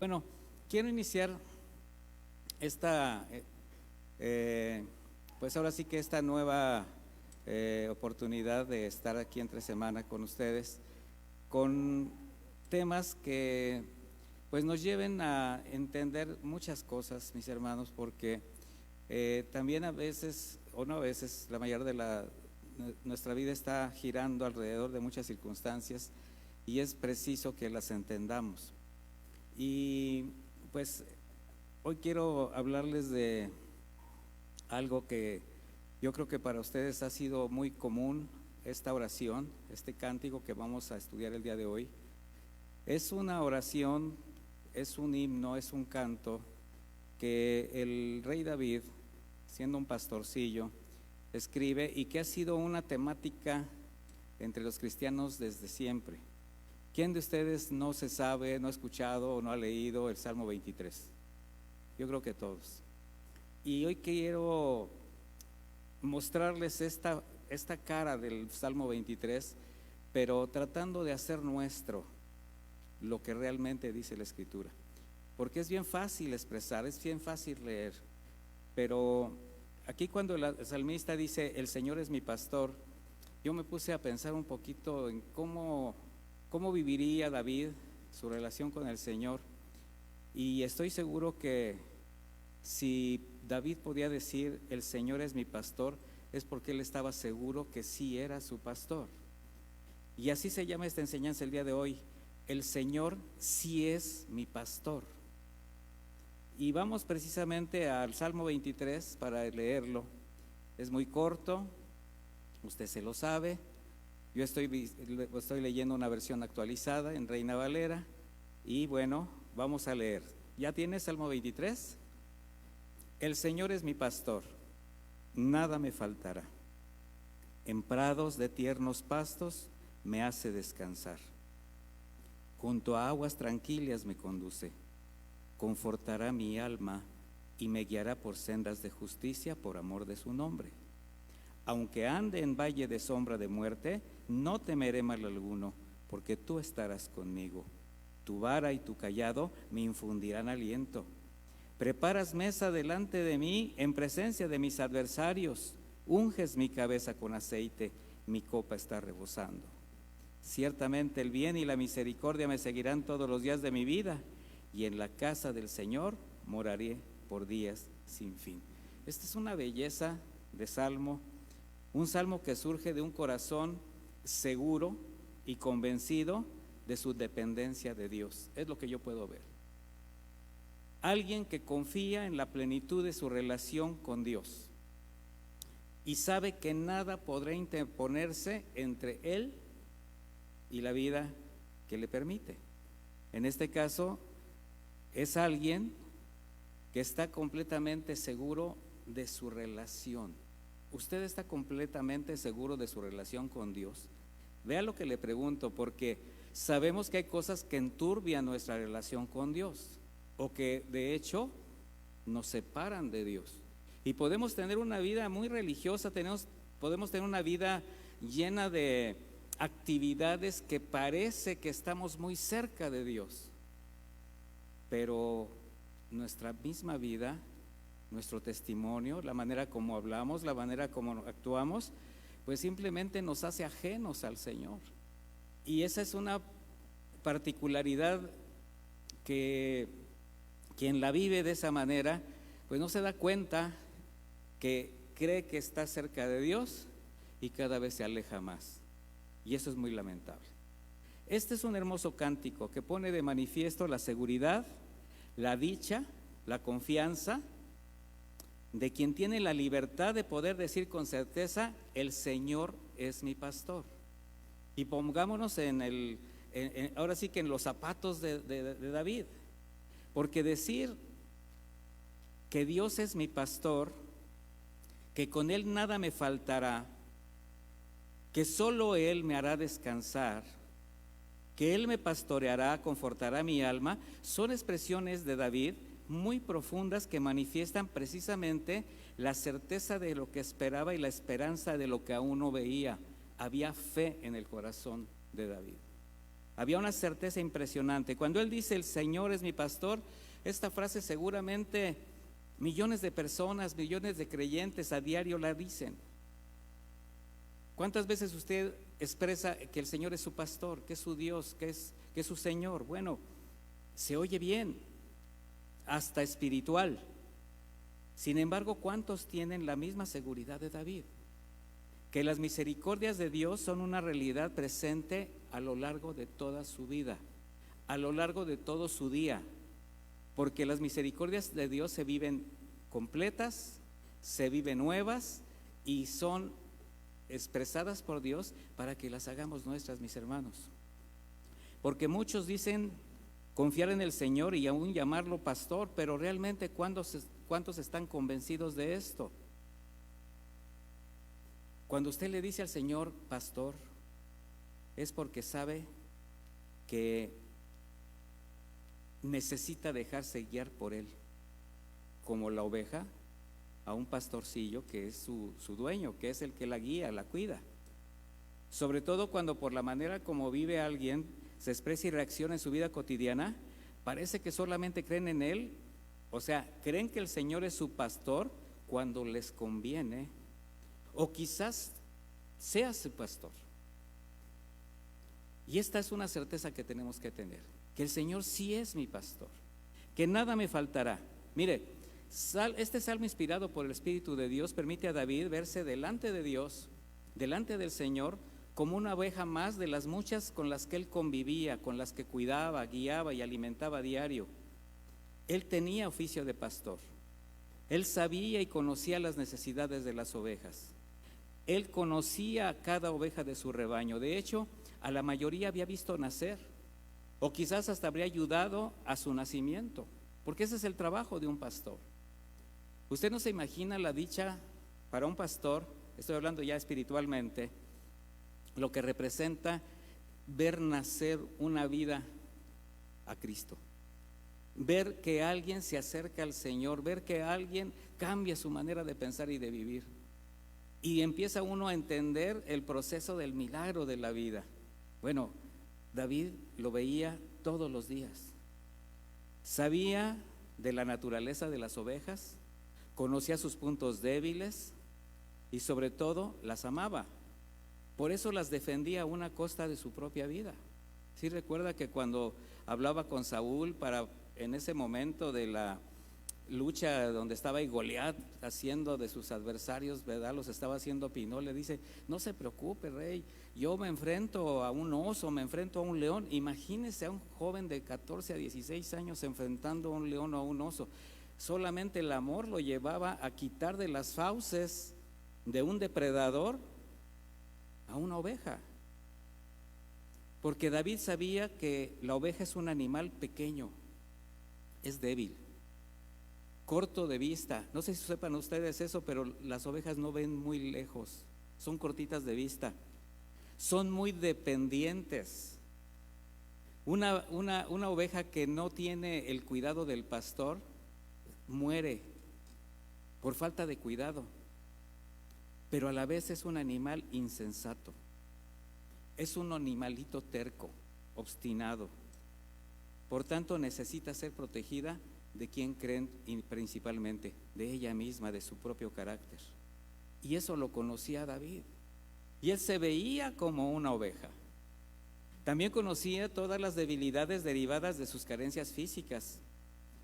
Bueno, quiero iniciar esta, pues ahora sí que esta nueva oportunidad de estar aquí entre semana con ustedes, con temas que pues nos lleven a entender muchas cosas, mis hermanos, porque también a veces, o no a veces, la mayor de nuestra vida está girando alrededor de muchas circunstancias y es preciso que las entendamos. Y pues hoy quiero hablarles de algo que yo creo que para ustedes ha sido muy común, esta oración, este cántico que vamos a estudiar el día de hoy. Es una oración, es un himno, es un canto que el rey David, siendo un pastorcillo, escribe y que ha sido una temática entre los cristianos desde siempre. ¿Quién de ustedes no se sabe, no ha escuchado o no ha leído el Salmo 23? Yo creo que todos. Y hoy quiero mostrarles esta cara del Salmo 23, pero tratando de hacer nuestro lo que realmente dice la Escritura. Porque es bien fácil expresar, es bien fácil leer, pero aquí cuando el salmista dice, el Señor es mi pastor, yo me puse a pensar un poquito en cómo viviría David su relación con el Señor, y estoy seguro que si David podía decir el Señor es mi pastor, es porque él estaba seguro que sí era su pastor. Y así se llama esta enseñanza el día de hoy, el Señor sí es mi pastor. Y vamos precisamente al Salmo 23 para leerlo. Es muy corto, usted se lo sabe. Yo estoy leyendo una versión actualizada en Reina Valera y bueno, vamos a leer. ¿Ya tienes Salmo 23? El Señor es mi pastor, nada me faltará. En prados de tiernos pastos me hace descansar. Junto a aguas tranquilas me conduce. Confortará mi alma y me guiará por sendas de justicia por amor de su nombre. Aunque ande en valle de sombra de muerte, no temeré mal alguno, porque tú estarás conmigo. Tu vara y tu cayado me infundirán aliento. Preparas mesa delante de mí en presencia de mis adversarios. Unges mi cabeza con aceite, mi copa está rebosando. Ciertamente el bien y la misericordia me seguirán todos los días de mi vida, y en la casa del Señor moraré por días sin fin. Esta es una belleza de salmo. Un salmo que surge de un corazón seguro y convencido de su dependencia de Dios. Es lo que yo puedo ver. Alguien que confía en la plenitud de su relación con Dios y sabe que nada podrá interponerse entre él y la vida que le permite. En este caso, es alguien que está completamente seguro de su relación. ¿Usted está completamente seguro de su relación con Dios? Vea lo que le pregunto, porque sabemos que hay cosas que enturbian nuestra relación con Dios o que de hecho nos separan de Dios. Y podemos tener una vida muy religiosa, podemos tener una vida llena de actividades que parece que estamos muy cerca de Dios, pero nuestra misma vida, nuestro testimonio, la manera como hablamos, la manera como actuamos, pues simplemente nos hace ajenos al Señor. Y esa es una particularidad que quien la vive de esa manera, pues no se da cuenta que cree que está cerca de Dios y cada vez se aleja más. Y eso es muy lamentable. Este es un hermoso cántico que pone de manifiesto la seguridad, la dicha, la confianza de quien tiene la libertad de poder decir con certeza, el Señor es mi pastor. Y pongámonos ahora sí que en los zapatos de David, porque decir que Dios es mi pastor, que con Él nada me faltará, que solo Él me hará descansar, que Él me pastoreará, confortará mi alma, son expresiones de David muy profundas que manifiestan precisamente la certeza de lo que esperaba y la esperanza de lo que aún no veía. Había fe en el corazón de David. Había una certeza impresionante. Cuando él dice, el Señor es mi pastor, esta frase seguramente millones de personas, millones de creyentes a diario la dicen. ¿Cuántas veces usted expresa que el Señor es su pastor, que es su Dios, que es su Señor? Bueno, se oye bien, hasta espiritual. Sin embargo, ¿cuántos tienen la misma seguridad de David? Que las misericordias de Dios son una realidad presente a lo largo de toda su vida, a lo largo de todo su día, porque las misericordias de Dios se viven completas, se viven nuevas y son expresadas por Dios para que las hagamos nuestras, mis hermanos. Porque muchos dicen confiar en el Señor y aún llamarlo pastor, pero realmente ¿cuántos están convencidos de esto? Cuando usted le dice al Señor pastor, es porque sabe que necesita dejarse guiar por Él, como la oveja a un pastorcillo que es su dueño, que es el que la guía, la cuida. Sobre todo cuando por la manera como vive alguien se expresa y reacciona en su vida cotidiana, parece que solamente creen en Él, o sea, creen que el Señor es su pastor cuando les conviene, o quizás sea su pastor. Y esta es una certeza que tenemos que tener, que el Señor sí es mi pastor, que nada me faltará. Mire, este salmo inspirado por el Espíritu de Dios permite a David verse delante de Dios, delante del Señor, como una oveja más de las muchas con las que él convivía, con las que cuidaba, guiaba y alimentaba a diario. Él tenía oficio de pastor. Él sabía y conocía las necesidades de las ovejas. Él conocía a cada oveja de su rebaño. De hecho, a la mayoría había visto nacer, o quizás hasta habría ayudado a su nacimiento, porque ese es el trabajo de un pastor. Usted no se imagina la dicha para un pastor, estoy hablando ya espiritualmente, lo que representa ver nacer una vida a Cristo, ver que alguien se acerca al Señor, ver que alguien cambia su manera de pensar y de vivir, y empieza uno a entender el proceso del milagro de la vida. Bueno, David lo veía todos los días, sabía de la naturaleza de las ovejas, conocía sus puntos débiles y sobre todo las amaba. Por eso las defendía a una costa de su propia vida. Sí, recuerda que cuando hablaba con Saúl en ese momento de la lucha donde estaba ahí Goliat haciendo de sus adversarios, ¿verdad? Los estaba haciendo pinol, le dice, no se preocupe, rey, yo me enfrento a un oso, me enfrento a un león. Imagínese a un joven de 14 a 16 años enfrentando a un león o a un oso. Solamente el amor lo llevaba a quitar de las fauces de un depredador a una oveja, porque David sabía que la oveja es un animal pequeño, es débil, corto de vista. No sé si sepan ustedes eso, pero las ovejas no ven muy lejos, son cortitas de vista, son muy dependientes. Una oveja que no tiene el cuidado del pastor muere por falta de cuidado, pero a la vez es un animal insensato, es un animalito terco, obstinado. Por tanto, necesita ser protegida de quien creen, principalmente de ella misma, de su propio carácter. Y eso lo conocía David, y él se veía como una oveja. También conocía todas las debilidades derivadas de sus carencias físicas,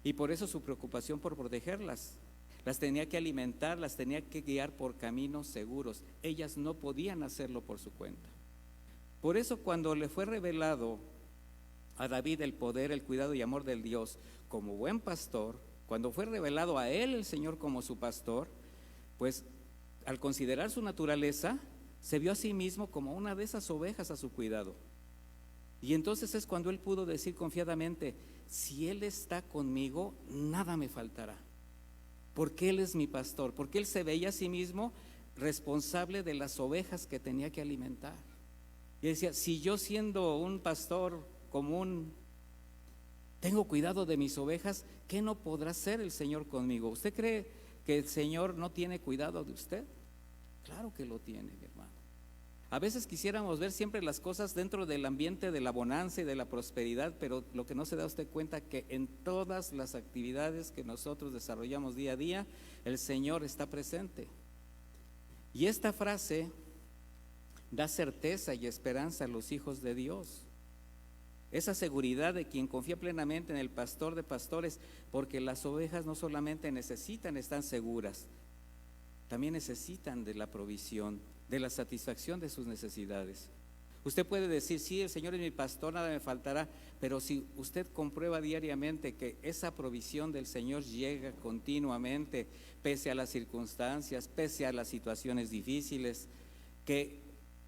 y por eso su preocupación por protegerlas. Las tenía que alimentar, las tenía que guiar por caminos seguros. Ellas no podían hacerlo por su cuenta. Por eso cuando le fue revelado a David el poder, el cuidado y amor del Dios como buen pastor, cuando fue revelado a él el Señor como su pastor, pues al considerar su naturaleza, se vio a sí mismo como una de esas ovejas a su cuidado. Y entonces es cuando él pudo decir confiadamente, si Él está conmigo, nada me faltará, porque Él es mi pastor, porque él se veía a sí mismo responsable de las ovejas que tenía que alimentar. Y decía, si yo siendo un pastor común tengo cuidado de mis ovejas, ¿qué no podrá hacer el Señor conmigo? ¿Usted cree que el Señor no tiene cuidado de usted? Claro que lo tiene, mi hermano. A veces quisiéramos ver siempre las cosas dentro del ambiente de la bonanza y de la prosperidad, pero lo que no se da usted cuenta que en todas las actividades que nosotros desarrollamos día a día, el Señor está presente. Y esta frase da certeza y esperanza a los hijos de Dios. Esa seguridad de quien confía plenamente en el pastor de pastores, porque las ovejas no solamente necesitan estar seguras, también necesitan de la provisión, de la satisfacción de sus necesidades. Usted puede decir, sí, el Señor es mi pastor, nada me faltará, pero si usted comprueba diariamente que esa provisión del Señor llega continuamente, pese a las circunstancias, pese a las situaciones difíciles, que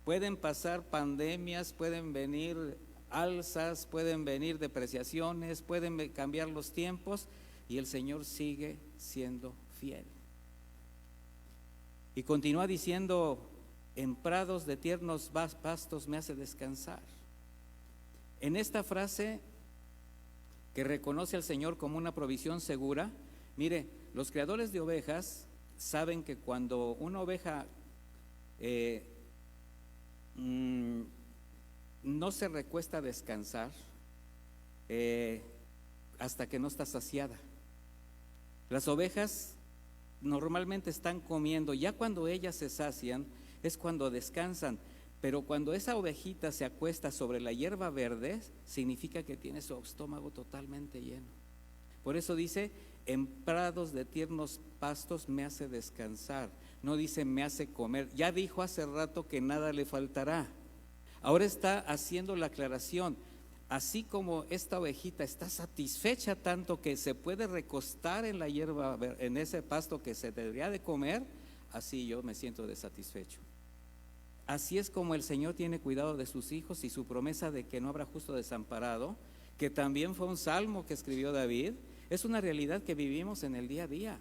pueden pasar pandemias, pueden venir alzas, pueden venir depreciaciones, pueden cambiar los tiempos, y el Señor sigue siendo fiel. Y continúa diciendo, en prados de tiernos pastos me hace descansar. En esta frase que reconoce al Señor como una provisión segura, mire, los criadores de ovejas saben que cuando una oveja no se recuesta a descansar hasta que no está saciada. Las ovejas normalmente están comiendo, ya cuando ellas se sacian es cuando descansan, pero cuando esa ovejita se acuesta sobre la hierba verde, significa que tiene su estómago totalmente lleno. Por eso dice, en prados de tiernos pastos me hace descansar, no dice me hace comer. Ya dijo hace rato que nada le faltará. Ahora está haciendo la aclaración, así como esta ovejita está satisfecha tanto que se puede recostar en la hierba, en ese pasto que se debería de comer, así yo me siento desatisfecho. Así es como el Señor tiene cuidado de sus hijos, y su promesa de que no habrá justo desamparado, que también fue un salmo que escribió David, es una realidad que vivimos en el día a día.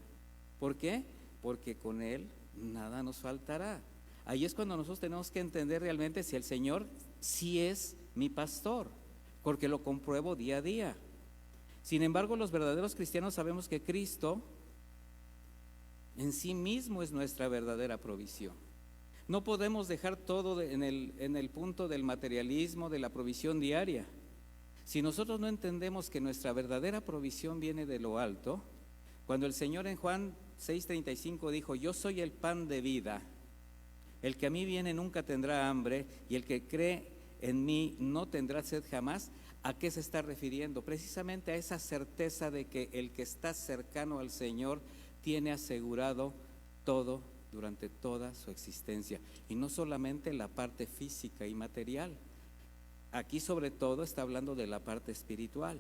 ¿Por qué? Porque con Él nada nos faltará. Ahí es cuando nosotros tenemos que entender realmente si el Señor sí es mi pastor, porque lo compruebo día a día. Sin embargo, los verdaderos cristianos sabemos que Cristo en sí mismo es nuestra verdadera provisión. No podemos dejar todo en el punto del materialismo, de la provisión diaria. Si nosotros no entendemos que nuestra verdadera provisión viene de lo alto, cuando el Señor en Juan 6:35 dijo, yo soy el pan de vida, el que a mí viene nunca tendrá hambre, y el que cree en mí no tendrá sed jamás, ¿a qué se está refiriendo? Precisamente a esa certeza de que el que está cercano al Señor tiene asegurado todo durante toda su existencia, y no solamente la parte física y material. Aquí sobre todo está hablando de la parte espiritual,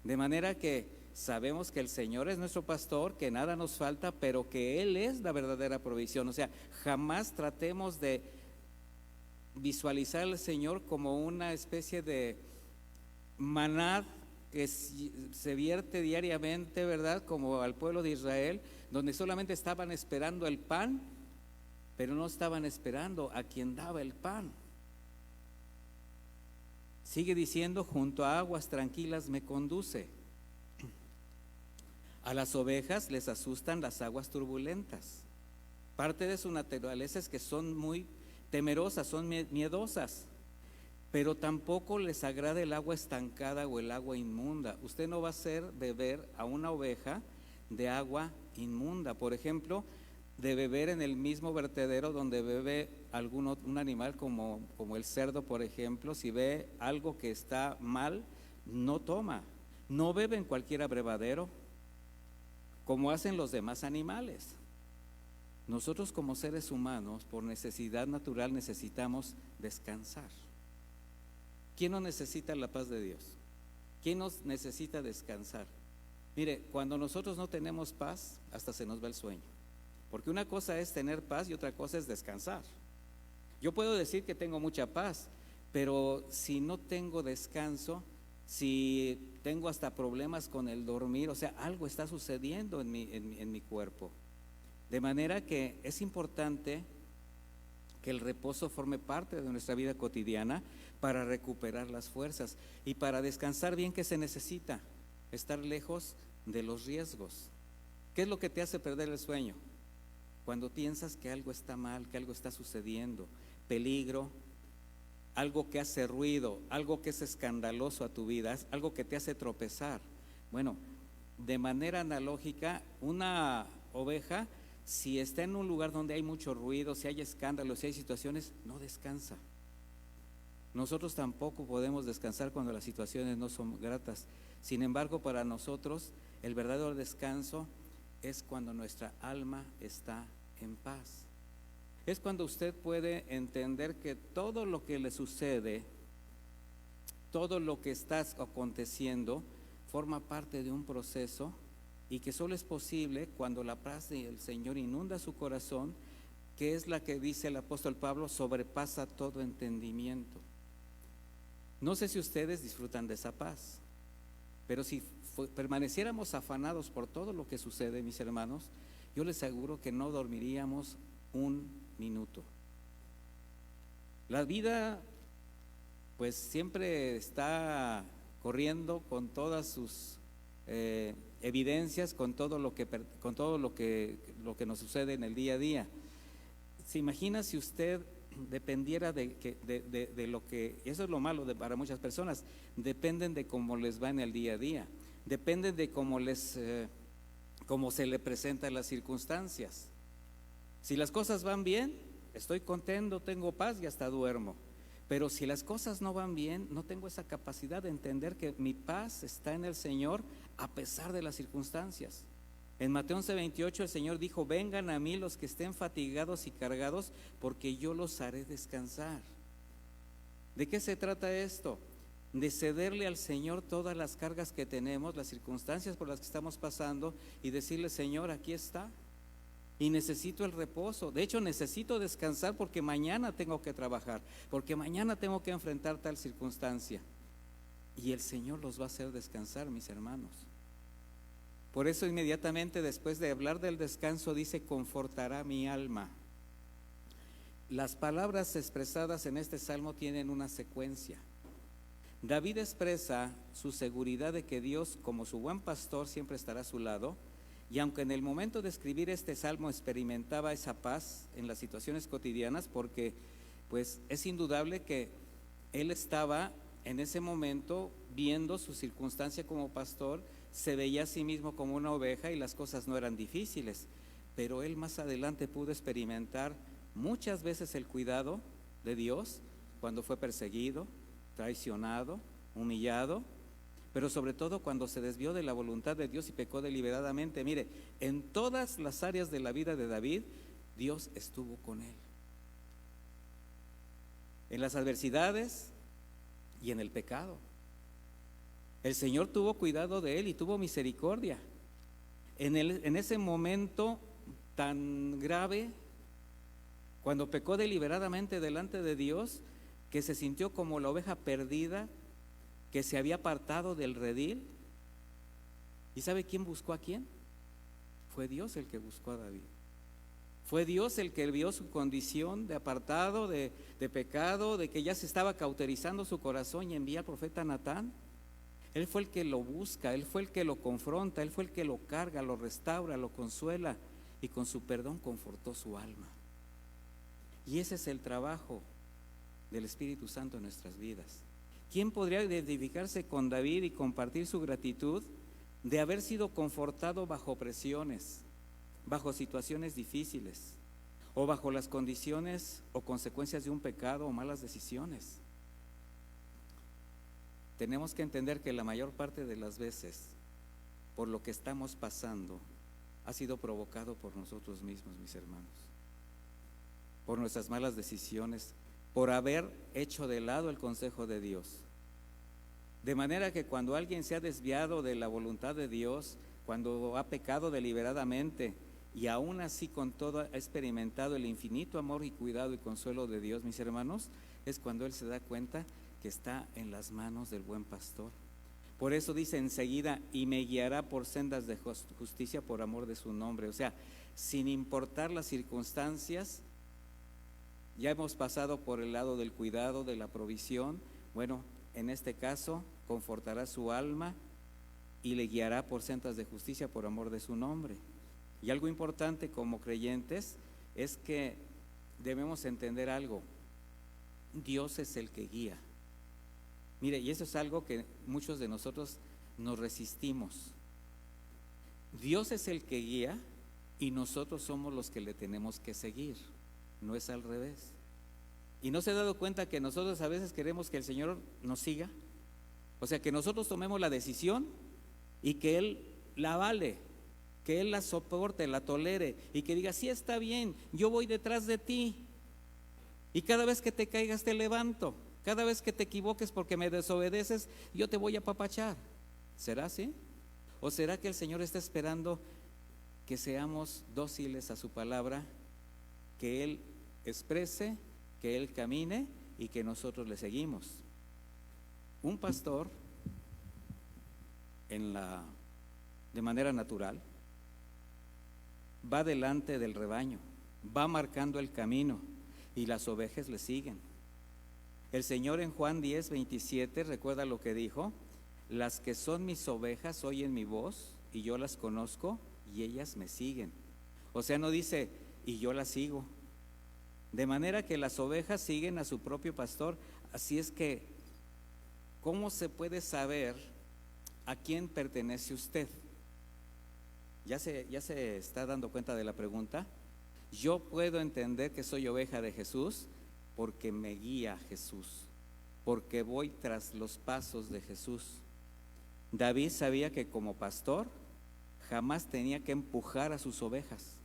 de manera que sabemos que el Señor es nuestro pastor, que nada nos falta, pero que Él es la verdadera provisión. O sea, jamás tratemos de visualizar al Señor como una especie de maná que se vierte diariamente, ¿verdad? Como al pueblo de Israel, donde solamente estaban esperando el pan, pero no estaban esperando a quien daba el pan. Sigue diciendo, junto a aguas tranquilas me conduce. A las ovejas les asustan las aguas turbulentas. Parte de su naturaleza es que son muy temerosas, son miedosas, pero tampoco les agrada el agua estancada o el agua inmunda. Usted no va a hacer beber a una oveja de agua inmunda, por ejemplo, de beber en el mismo vertedero donde bebe un animal como el cerdo, por ejemplo. Si ve algo que está mal, no toma. No bebe en cualquier abrevadero, como hacen los demás animales. Nosotros como seres humanos, por necesidad natural, necesitamos descansar. ¿Quién no necesita la paz de Dios? ¿Quién nos necesita descansar? Mire, cuando nosotros no tenemos paz, hasta se nos va el sueño. Porque una cosa es tener paz y otra cosa es descansar. Yo puedo decir que tengo mucha paz, pero si no tengo descanso, si tengo hasta problemas con el dormir, o sea, algo está sucediendo en mi cuerpo. De manera que es importante que el reposo forme parte de nuestra vida cotidiana para recuperar las fuerzas. Y para descansar bien, ¿qué se necesita? Estar lejos de los riesgos. ¿Qué es lo que te hace perder el sueño? Cuando piensas que algo está mal, que algo está sucediendo, peligro, algo que hace ruido, algo que es escandaloso a tu vida, algo que te hace tropezar. Bueno, de manera analógica, una oveja, si está en un lugar donde hay mucho ruido, si hay escándalos, si hay situaciones, no descansa. Nosotros tampoco podemos descansar cuando las situaciones no son gratas. Sin embargo, para nosotros el verdadero descanso es cuando nuestra alma está en paz. Es cuando usted puede entender que todo lo que le sucede, todo lo que está aconteciendo, forma parte de un proceso y que solo es posible cuando la paz del Señor inunda su corazón, que es la que dice el apóstol Pablo, sobrepasa todo entendimiento. No sé si ustedes disfrutan de esa paz, pero si permaneciéramos afanados por todo lo que sucede, mis hermanos, yo les aseguro que no dormiríamos un minuto. La vida pues siempre está corriendo con todas sus evidencias, con todo lo que nos sucede en el día a día. ¿Se imagina si usted dependiera de lo que, eso es lo malo para muchas personas, dependen de cómo les va en el día a día, dependen de cómo se le presentan las circunstancias? Si las cosas van bien, estoy contento, tengo paz y hasta duermo. Pero si las cosas no van bien, no tengo esa capacidad de entender que mi paz está en el Señor a pesar de las circunstancias. En Mateo 11:28 el Señor dijo: vengan a mí los que estén fatigados y cargados, porque yo los haré descansar. ¿De qué se trata esto? De cederle al Señor todas las cargas que tenemos, las circunstancias por las que estamos pasando, y decirle: Señor, aquí está. Y necesito el reposo. De hecho, necesito descansar porque mañana tengo que trabajar, porque mañana tengo que enfrentar tal circunstancia. Y el Señor los va a hacer descansar, mis hermanos. Por eso inmediatamente después de hablar del descanso dice: confortará mi alma. Las palabras expresadas en este salmo tienen una secuencia. David expresa su seguridad de que Dios, como su buen pastor, siempre estará a su lado. Y aunque en el momento de escribir este salmo experimentaba esa paz en las situaciones cotidianas, porque pues es indudable que él estaba en ese momento viendo su circunstancia como pastor, se veía a sí mismo como una oveja y las cosas no eran difíciles, pero él más adelante pudo experimentar muchas veces el cuidado de Dios cuando fue perseguido, traicionado, humillado, pero sobre todo cuando se desvió de la voluntad de Dios y pecó deliberadamente. Mire, en todas las áreas de la vida de David, Dios estuvo con él. En las adversidades y en el pecado. El Señor tuvo cuidado de él y tuvo misericordia. En ese momento tan grave, cuando pecó deliberadamente delante de Dios, que se sintió como la oveja perdida, que se había apartado del redil. ¿Y sabe quién buscó a quién? Fue Dios el que buscó a David. Fue Dios el que vio su condición de apartado, de pecado, de que ya se estaba cauterizando su corazón, y envía al profeta Natán. Él fue el que lo busca, él fue el que lo confronta, él fue el que lo carga, lo restaura, lo consuela, y con su perdón confortó su alma. Y ese es el trabajo del Espíritu Santo en nuestras vidas. ¿Quién podría identificarse con David y compartir su gratitud de haber sido confortado bajo presiones, bajo situaciones difíciles, o bajo las condiciones o consecuencias de un pecado o malas decisiones? Tenemos que entender que la mayor parte de las veces, por lo que estamos pasando, ha sido provocado por nosotros mismos, mis hermanos, por nuestras malas decisiones, por haber hecho de lado el consejo de Dios. De manera que cuando alguien se ha desviado de la voluntad de Dios, cuando ha pecado deliberadamente y aún así con todo ha experimentado el infinito amor y cuidado y consuelo de Dios, mis hermanos, es cuando él se da cuenta que está en las manos del buen pastor. Por eso dice enseguida: y me guiará por sendas de justicia por amor de su nombre. O sea, sin importar las circunstancias, ya hemos pasado por el lado del cuidado, de la provisión. Bueno, en este caso, confortará su alma y le guiará por sendas de justicia por amor de su nombre. Y algo importante como creyentes es que debemos entender algo. Dios es el que guía. Mire, y eso es algo que muchos de nosotros nos resistimos. Dios es el que guía y nosotros somos los que le tenemos que seguir, no es al revés. ¿Y no se ha dado cuenta que nosotros a veces queremos que el Señor nos siga? O sea, que nosotros tomemos la decisión y que Él la avale, que Él la soporte, la tolere y que diga, sí está bien, yo voy detrás de ti y cada vez que te caigas te levanto, cada vez que te equivoques porque me desobedeces, yo te voy a apapachar. ¿Será así? ¿O será que el Señor está esperando que seamos dóciles a su palabra, que Él exprese, que Él camine y que nosotros le seguimos? Un pastor de manera natural va delante del rebaño, va marcando el camino y las ovejas le siguen. El Señor en Juan 10:27 recuerda lo que dijo: las que son mis ovejas oyen mi voz y yo las conozco y ellas me siguen. O sea, no dice y yo las sigo. De manera que las ovejas siguen a su propio pastor. Así es que, ¿cómo se puede saber a quién pertenece usted? ¿Ya se está dando cuenta de la pregunta? Yo puedo entender que soy oveja de Jesús porque me guía Jesús, porque voy tras los pasos de Jesús. David sabía que como pastor jamás tenía que empujar a sus ovejas,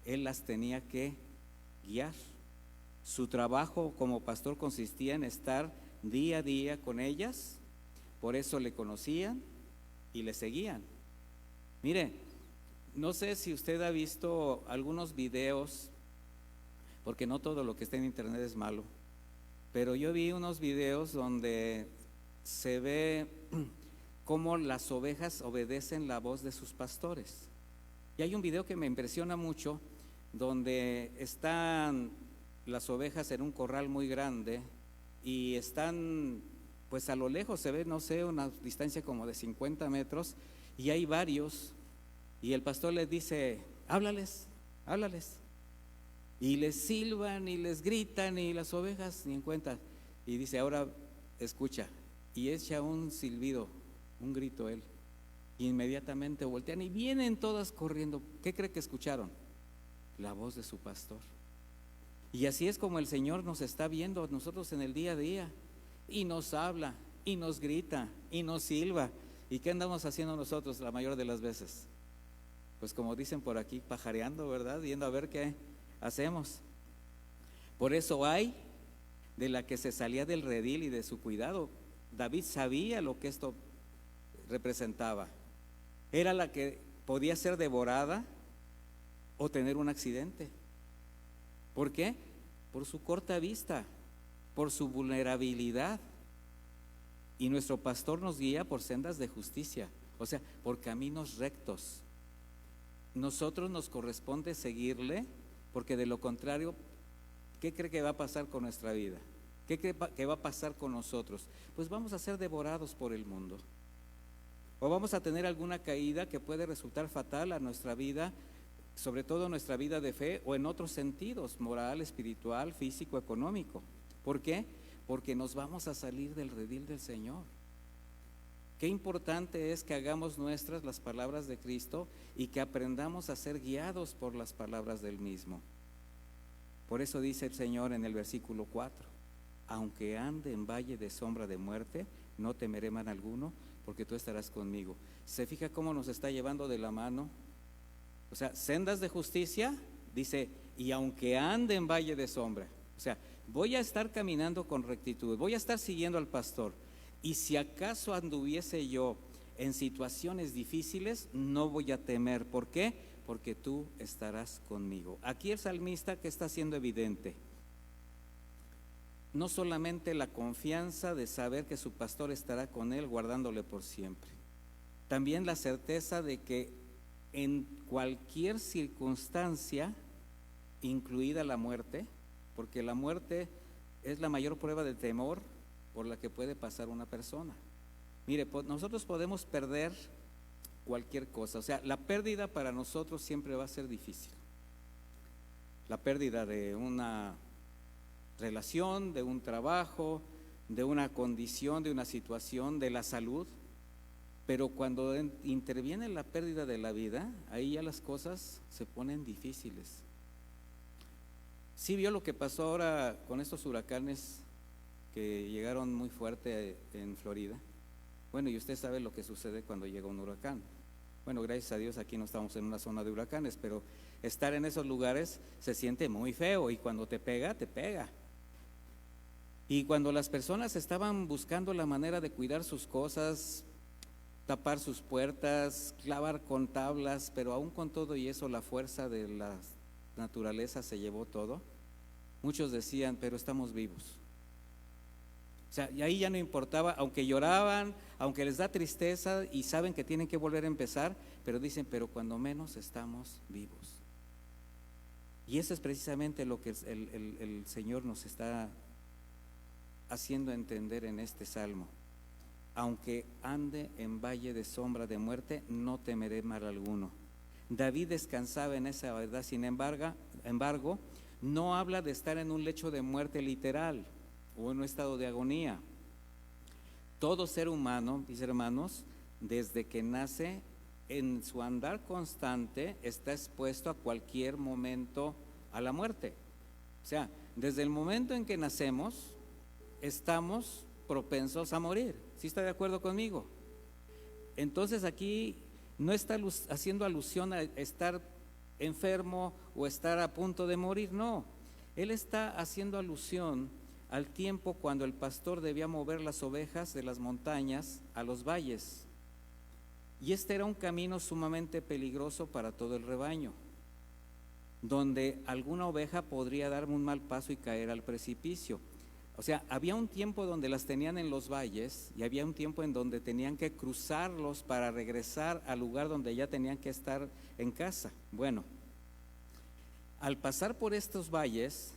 él las tenía que guiar. Su trabajo como pastor consistía en estar día a día con ellas, por eso le conocían y le seguían. Mire, no sé si usted ha visto algunos videos, porque no todo lo que está en internet es malo, pero yo vi unos videos donde se ve cómo las ovejas obedecen la voz de sus pastores. Y hay un video que me impresiona mucho, donde están las ovejas en un corral muy grande y están, pues a lo lejos se ve, no sé, una distancia como de 50 metros y hay varios, y el pastor les dice, háblales, háblales, y les silban y les gritan y las ovejas ni en cuenta, y dice, ahora escucha, y echa un silbido, un grito él, y inmediatamente voltean y vienen todas corriendo. ¿Qué cree que escucharon? La voz de su pastor. Y así es como el Señor nos está viendo a nosotros en el día a día, y nos habla, y nos grita, y nos silba. ¿Y qué andamos haciendo nosotros la mayor de las veces? Pues como dicen por aquí, pajareando, ¿verdad? Viendo a ver qué hacemos. Por eso hay de la que se salía del redil y de su cuidado. David sabía lo que esto representaba. Era la que podía ser devorada o tener un accidente. ¿Por qué? Por su corta vista, por su vulnerabilidad. Y nuestro pastor nos guía por sendas de justicia, o sea, por caminos rectos. Nosotros nos corresponde seguirle, porque de lo contrario, ¿qué cree que va a pasar con nuestra vida? ¿Qué cree que va a pasar con nosotros? Pues vamos a ser devorados por el mundo, o vamos a tener alguna caída que puede resultar fatal a nuestra vida, sobre todo nuestra vida de fe o en otros sentidos, moral, espiritual, físico, económico. ¿Por qué? Porque nos vamos a salir del redil del Señor. Qué importante es que hagamos nuestras las palabras de Cristo y que aprendamos a ser guiados por las palabras del mismo. Por eso dice el Señor en el versículo 4, aunque ande en valle de sombra de muerte, no temeré mal alguno, porque tú estarás conmigo. ¿Se fija cómo nos está llevando de la mano? O sea, sendas de justicia, dice, y aunque ande en valle de sombra, o sea, voy a estar caminando con rectitud, voy a estar siguiendo al pastor, y si acaso anduviese yo en situaciones difíciles, no voy a temer. ¿Por qué? Porque tú estarás conmigo. Aquí el salmista, ¿qué está haciendo evidente? No solamente la confianza de saber que su pastor estará con él, guardándole por siempre, también la certeza de que en cualquier circunstancia, incluida la muerte, porque la muerte es la mayor prueba de temor por la que puede pasar una persona. Mire, nosotros podemos perder cualquier cosa, o sea, la pérdida para nosotros siempre va a ser difícil. La pérdida de una relación, de un trabajo, de una condición, de una situación, de la salud. Pero cuando interviene la pérdida de la vida, ahí ya las cosas se ponen difíciles. Sí vio lo que pasó ahora con estos huracanes que llegaron muy fuerte en Florida. Bueno, y usted sabe lo que sucede cuando llega un huracán. Bueno, gracias a Dios aquí no estamos en una zona de huracanes, pero estar en esos lugares se siente muy feo y cuando te pega, te pega. Y cuando las personas estaban buscando la manera de cuidar sus cosas, tapar sus puertas, clavar con tablas, pero aún con todo y eso la fuerza de la naturaleza se llevó todo, muchos decían, pero estamos vivos. O sea, y ahí ya no importaba, aunque lloraban, aunque les da tristeza y saben que tienen que volver a empezar, pero dicen, pero cuando menos estamos vivos. Y eso es precisamente lo que el Señor nos está haciendo entender en este salmo. Aunque ande en valle de sombra de muerte, no temeré mal alguno. David descansaba en esa verdad, sin embargo, no habla de estar en un lecho de muerte literal o en un estado de agonía. Todo ser humano, mis hermanos, desde que nace, en su andar constante, está expuesto a cualquier momento a la muerte. O sea, desde el momento en que nacemos, estamos propensos a morir. ¿Sí está de acuerdo conmigo? Entonces aquí no está haciendo alusión a estar enfermo o estar a punto de morir, no. Él está haciendo alusión al tiempo cuando el pastor debía mover las ovejas de las montañas a los valles. Y este era un camino sumamente peligroso para todo el rebaño, donde alguna oveja podría dar un mal paso y caer al precipicio. O sea, había un tiempo donde las tenían en los valles y había un tiempo en donde tenían que cruzarlos para regresar al lugar donde ya tenían que estar en casa. Bueno, al pasar por estos valles,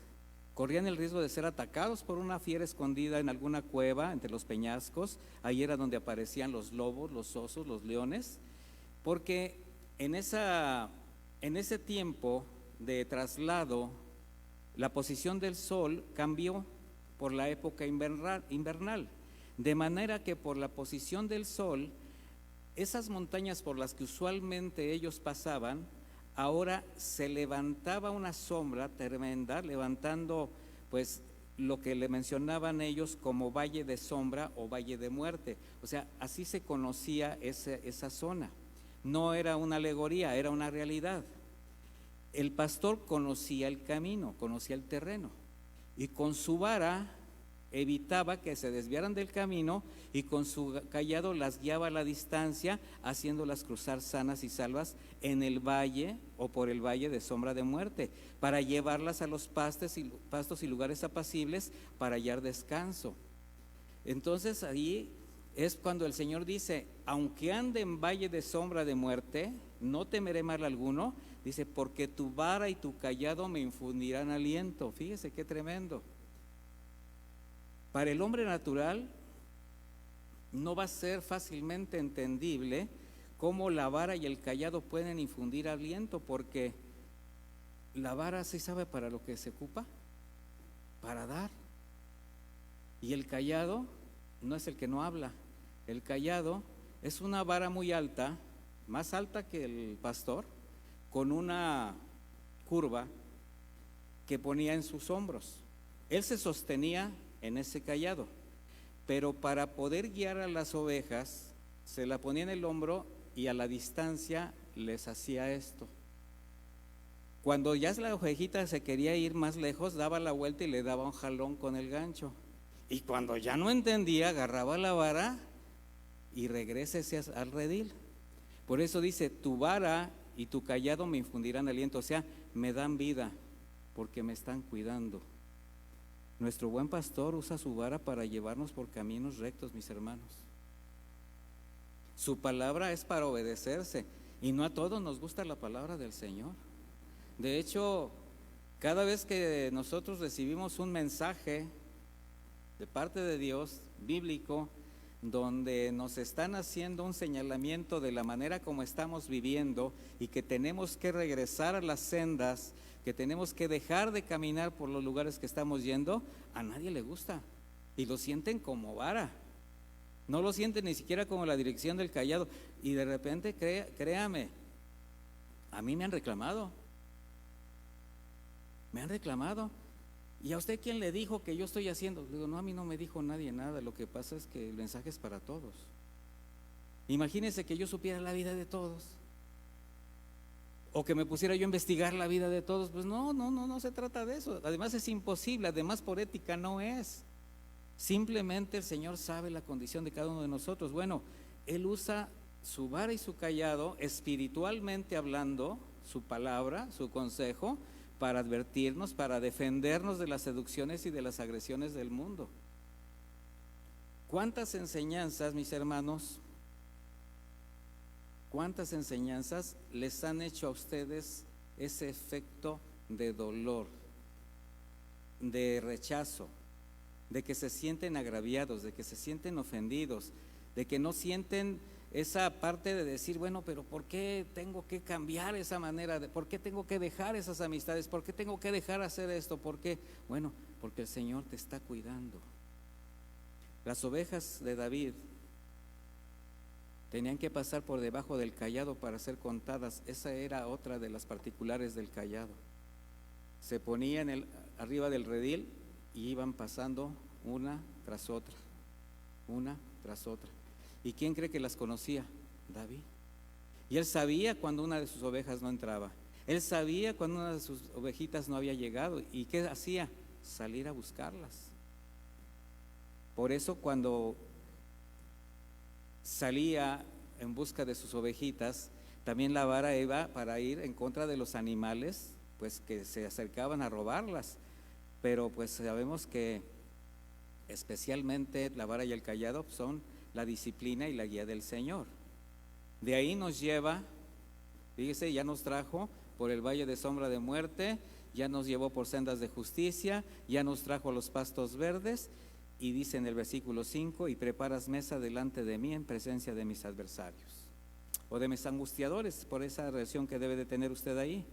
corrían el riesgo de ser atacados por una fiera escondida en alguna cueva entre los peñascos. Ahí era donde aparecían los lobos, los osos, los leones, porque en ese tiempo de traslado, la posición del sol cambió por la época invernal, de manera que por la posición del sol, esas montañas por las que usualmente ellos pasaban, ahora se levantaba una sombra tremenda, levantando pues lo que le mencionaban ellos como valle de sombra o valle de muerte. O sea, así se conocía esa zona. No era una alegoría, era una realidad. El pastor conocía el camino, conocía el terreno, y con su vara evitaba que se desviaran del camino y con su cayado las guiaba a la distancia, haciéndolas cruzar sanas y salvas en el valle o por el valle de sombra de muerte, para llevarlas a los pastos y lugares apacibles para hallar descanso. Entonces ahí es cuando el Señor dice, aunque ande en valle de sombra de muerte, no temeré mal alguno. Dice, porque tu vara y tu cayado me infundirán aliento. Fíjese qué tremendo. Para el hombre natural no va a ser fácilmente entendible cómo la vara y el cayado pueden infundir aliento, porque la vara sí sabe para lo que se ocupa, para dar. Y el cayado no es el que no habla. El cayado es una vara muy alta, más alta que el pastor, con una curva que ponía en sus hombros. Él se sostenía en ese cayado, pero para poder guiar a las ovejas se la ponía en el hombro y a la distancia les hacía esto. Cuando ya la ovejita se quería ir más lejos, daba la vuelta y le daba un jalón con el gancho, y cuando ya no entendía, agarraba la vara y regrésese al redil. Por eso dice, tu vara y tu cayado me infundirán aliento, o sea, me dan vida porque me están cuidando. Nuestro buen pastor usa su vara para llevarnos por caminos rectos, mis hermanos. Su palabra es para obedecerse, y no a todos nos gusta la palabra del Señor. De hecho, cada vez que nosotros recibimos un mensaje de parte de Dios, bíblico, donde nos están haciendo un señalamiento de la manera como estamos viviendo y que tenemos que regresar a las sendas, que tenemos que dejar de caminar por los lugares que estamos yendo, a nadie le gusta y lo sienten como vara, no lo sienten ni siquiera como la dirección del Callado. Y de repente, créame, a mí me han reclamado. ¿Y a usted quién le dijo que yo estoy haciendo? Le digo, no, a mí no me dijo nadie nada, lo que pasa es que el mensaje es para todos. Imagínense que yo supiera la vida de todos, o que me pusiera yo a investigar la vida de todos. Pues no se trata de eso. Además es imposible, además por ética no es. Simplemente el Señor sabe la condición de cada uno de nosotros. Bueno, Él usa su vara y su callado, espiritualmente hablando, su palabra, su consejo, para advertirnos, para defendernos de las seducciones y de las agresiones del mundo. ¿Cuántas enseñanzas, mis hermanos, cuántas enseñanzas les han hecho a ustedes ese efecto de dolor, de rechazo, de que se sienten agraviados, de que se sienten ofendidos, de que no sienten esa parte de decir, bueno, pero ¿por qué tengo que cambiar esa manera? ¿Por qué tengo que dejar esas amistades? ¿Por qué tengo que dejar hacer esto? ¿Por qué? Bueno, porque el Señor te está cuidando. Las ovejas de David tenían que pasar por debajo del cayado para ser contadas. Esa era otra de las particulares del cayado. Se ponían arriba del redil y iban pasando una tras otra. ¿Y quién cree que las conocía? David. Y él sabía cuando una de sus ovejas no entraba. Él sabía cuando una de sus ovejitas no había llegado. ¿Y qué hacía? Salir a buscarlas. Por eso cuando salía en busca de sus ovejitas, también la vara iba para ir en contra de los animales, pues que se acercaban a robarlas. Pero pues sabemos que especialmente la vara y el callado son la disciplina y la guía del Señor. De ahí nos lleva, fíjese, ya nos trajo por el valle de sombra de muerte, ya nos llevó por sendas de justicia, ya nos trajo a los pastos verdes, y dice en el versículo 5, y preparas mesa delante de mí en presencia de mis adversarios, o de mis angustiadores, por esa relación que debe de tener usted ahí.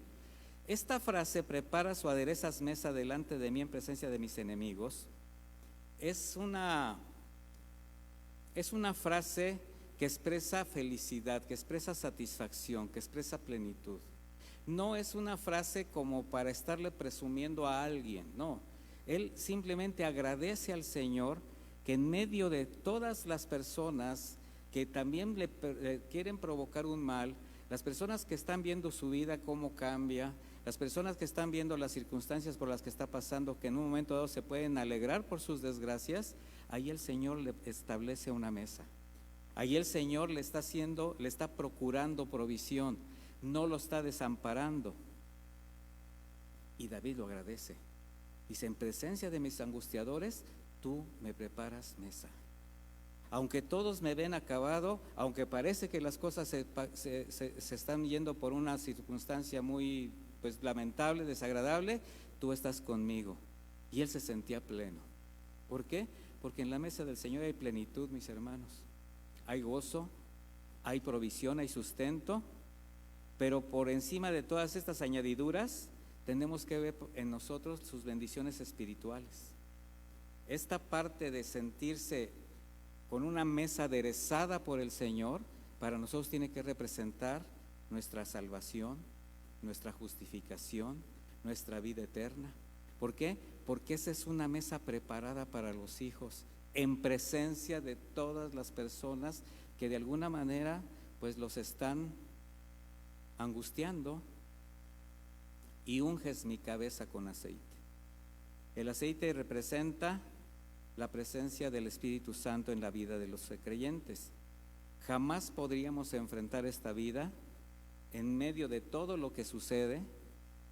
Esta frase, preparas o aderezas mesa delante de mí en presencia de mis enemigos, es una frase que expresa felicidad, que expresa satisfacción, que expresa plenitud. No es una frase como para estarle presumiendo a alguien, no. Él simplemente agradece al Señor que en medio de todas las personas que también le quieren provocar un mal, las personas que están viendo su vida cómo cambia, las personas que están viendo las circunstancias por las que está pasando, que en un momento dado se pueden alegrar por sus desgracias, ahí el Señor le establece una mesa. Ahí el Señor le está procurando provisión, no lo está desamparando. Y David lo agradece. Dice, en presencia de mis angustiadores, tú me preparas mesa. Aunque todos me ven acabado, aunque parece que las cosas se están yendo por una circunstancia muy lamentable, desagradable, tú estás conmigo. Y él se sentía pleno. ¿Por qué? Porque en la mesa del Señor hay plenitud, mis hermanos. Hay gozo, hay provisión, hay sustento, pero por encima de todas estas añadiduras, tenemos que ver en nosotros sus bendiciones espirituales. Esta parte de sentirse con una mesa aderezada por el Señor, para nosotros tiene que representar nuestra salvación, nuestra justificación, nuestra vida eterna. ¿Por qué? Porque esa es una mesa preparada para los hijos, en presencia de todas las personas que de alguna manera pues los están angustiando. Y unges mi cabeza con aceite. El aceite representa la presencia del Espíritu Santo en la vida de los creyentes. Jamás podríamos enfrentar esta vida en medio de todo lo que sucede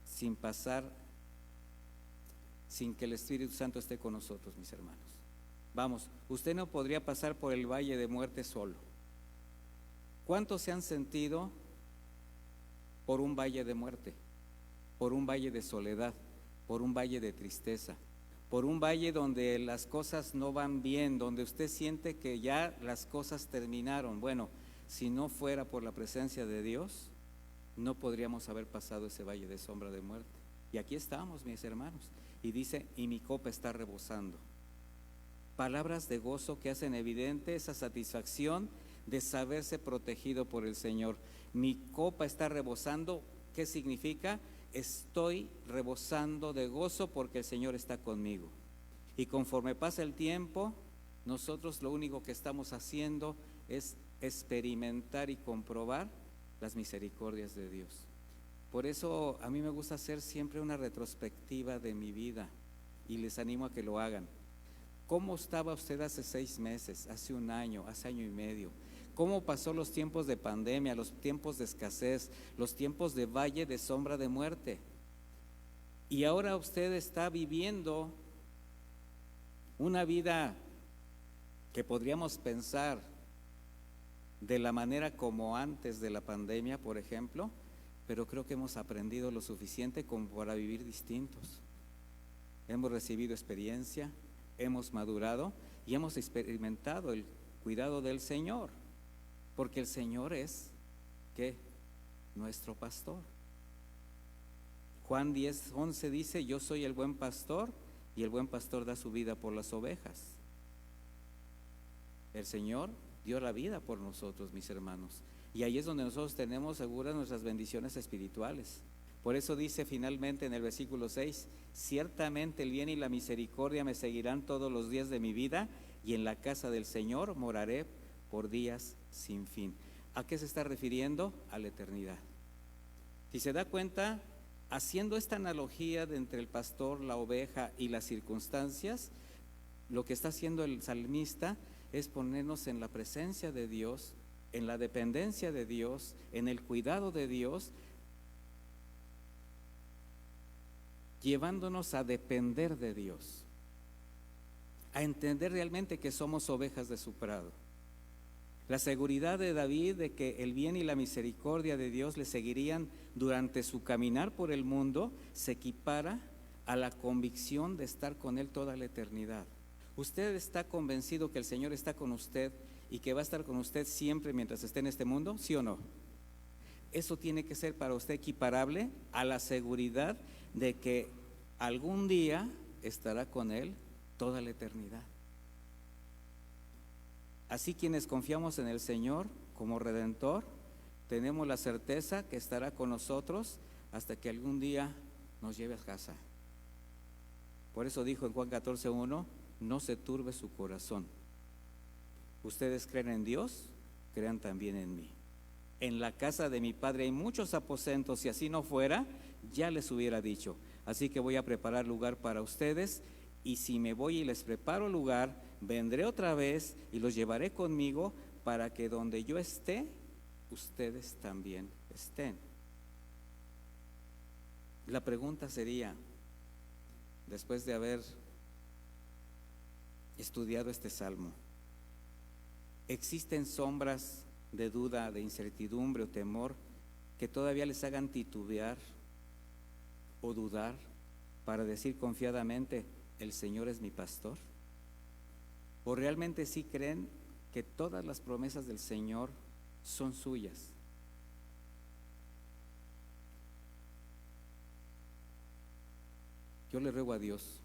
sin que el Espíritu Santo esté con nosotros, mis hermanos. Vamos, usted no podría pasar por el valle de muerte solo. ¿Cuántos se han sentido por un valle de muerte? Por un valle de soledad, por un valle de tristeza, por un valle donde las cosas no van bien, donde usted siente que ya las cosas terminaron. Bueno, si no fuera por la presencia de Dios, no podríamos haber pasado ese valle de sombra de muerte. Y aquí estamos, mis hermanos. Y dice, y mi copa está rebosando. Palabras de gozo que hacen evidente esa satisfacción de saberse protegido por el Señor. Mi copa está rebosando. ¿Qué significa? Estoy rebosando de gozo porque el Señor está conmigo. Y conforme pasa el tiempo, nosotros lo único que estamos haciendo es experimentar y comprobar las misericordias de Dios. Por eso a mí me gusta hacer siempre una retrospectiva de mi vida y les animo a que lo hagan. ¿Cómo estaba usted hace 6 meses, hace un año, hace año y medio? ¿Cómo pasó los tiempos de pandemia, los tiempos de escasez, los tiempos de valle de sombra de muerte? Y ahora usted está viviendo una vida que podríamos pensar de la manera como antes de la pandemia, por ejemplo, pero creo que hemos aprendido lo suficiente como para vivir distintos. Hemos recibido experiencia, hemos madurado y hemos experimentado el cuidado del Señor, porque el Señor es, ¿qué? Nuestro pastor. Juan 10:11 dice, yo soy el buen pastor y el buen pastor da su vida por las ovejas. El Señor dio la vida por nosotros, mis hermanos, y ahí es donde nosotros tenemos seguras nuestras bendiciones espirituales. Por eso dice finalmente en el versículo 6, ciertamente el bien y la misericordia me seguirán todos los días de mi vida, y en la casa del Señor moraré por días sin fin. ¿A qué se está refiriendo? A la eternidad. Si se da cuenta, haciendo esta analogía de entre el pastor, la oveja y las circunstancias, lo que está haciendo el salmista es ponernos en la presencia de Dios, en la dependencia de Dios, en el cuidado de Dios, llevándonos a depender de Dios, a entender realmente que somos ovejas de su prado. La seguridad de David de que el bien y la misericordia de Dios le seguirían durante su caminar por el mundo se equipara a la convicción de estar con Él toda la eternidad. ¿Usted está convencido que el Señor está con usted y que va a estar con usted siempre mientras esté en este mundo? ¿Sí o no? Eso tiene que ser para usted equiparable a la seguridad de que algún día estará con Él toda la eternidad. Así quienes confiamos en el Señor como Redentor, tenemos la certeza que estará con nosotros hasta que algún día nos lleve a casa. Por eso dijo en Juan 14:1, no se turbe su corazón. Ustedes creen en Dios, crean también en mí. En la casa de mi Padre hay muchos aposentos, si así no fuera, ya les hubiera dicho. Así que voy a preparar lugar para ustedes, y si me voy y les preparo lugar, vendré otra vez y los llevaré conmigo para que donde yo esté, ustedes también estén. La pregunta sería, después de haber estudiado este salmo, ¿existen sombras de duda, de incertidumbre o temor que todavía les hagan titubear o dudar para decir confiadamente, el Señor es mi pastor? ¿O realmente sí creen que todas las promesas del Señor son suyas? Yo le ruego a Dios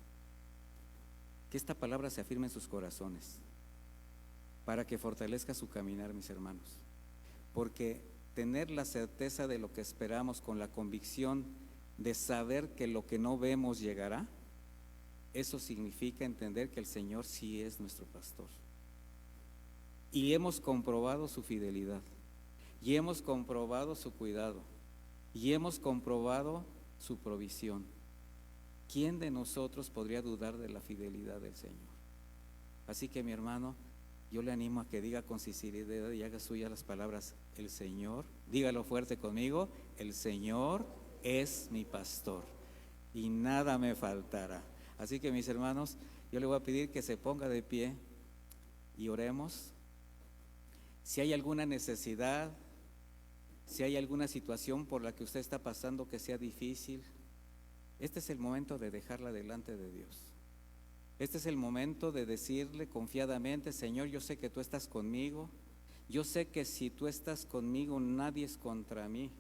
que esta palabra se afirme en sus corazones para que fortalezca su caminar, mis hermanos, porque tener la certeza de lo que esperamos con la convicción de saber que lo que no vemos llegará, eso significa entender que el Señor sí es nuestro pastor. Y hemos comprobado su fidelidad, y hemos comprobado su cuidado, y hemos comprobado su provisión. ¿Quién de nosotros podría dudar de la fidelidad del Señor? Así que, mi hermano, yo le animo a que diga con sinceridad y haga suya las palabras, el Señor, dígalo fuerte conmigo, el Señor es mi pastor y nada me faltará. Así que, mis hermanos, yo le voy a pedir que se ponga de pie y oremos. Si hay alguna necesidad, si hay alguna situación por la que usted está pasando que sea difícil, este es el momento de dejarla delante de Dios. Este es el momento de decirle confiadamente: Señor, yo sé que tú estás conmigo, yo sé que si tú estás conmigo nadie es contra mí,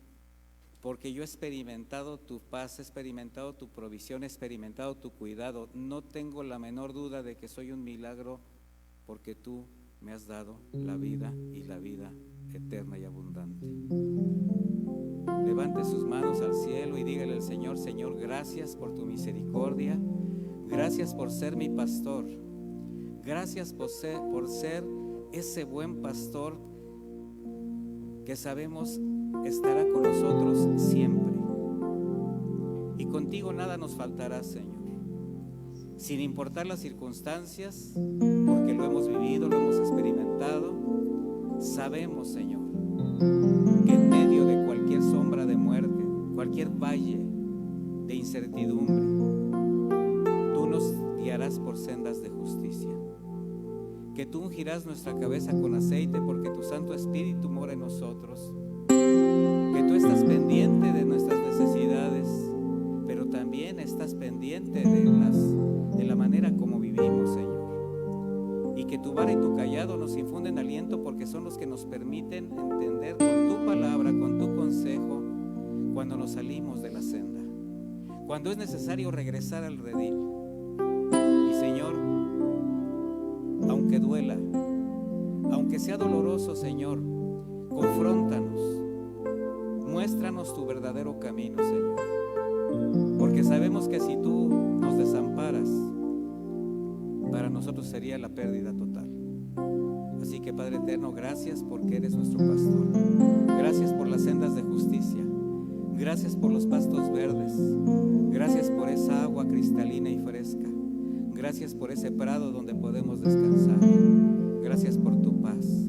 porque yo he experimentado tu paz, he experimentado tu provisión, he experimentado tu cuidado. No tengo la menor duda de que soy un milagro, porque tú me has dado la vida y la vida eterna y abundante. Levante sus manos al cielo y dígale al Señor: Señor, gracias por tu misericordia, gracias por ser mi pastor, gracias por ser ese buen pastor que sabemos estará con nosotros siempre. Y contigo nada nos faltará, Señor, sin importar las circunstancias, porque lo hemos vivido, lo hemos experimentado. Sabemos, Señor, que en medio de cualquier sombra de muerte, cualquier valle de incertidumbre, tú nos guiarás por sendas de justicia, que tú ungirás nuestra cabeza con aceite, porque tu Santo Espíritu mora en nosotros, que tú estás pendiente de nuestras necesidades, pero también estás pendiente de la manera como vivimos, Señor, y que tu vara y tu callado nos infunden aliento, porque son los que nos permiten entender con tu palabra, con tu consejo, cuando nos salimos de la senda, cuando es necesario regresar al redil. Y Señor, aunque duela, aunque sea doloroso, Señor, confróntanos, muéstranos tu verdadero camino, Señor, porque sabemos que si tú nos desamparas, para nosotros sería la pérdida total. Así que, Padre eterno, gracias porque eres nuestro pastor, gracias por las sendas de justicia, gracias por los pastos verdes, gracias por esa agua cristalina y fresca, gracias por ese prado donde podemos descansar, gracias por tu paz.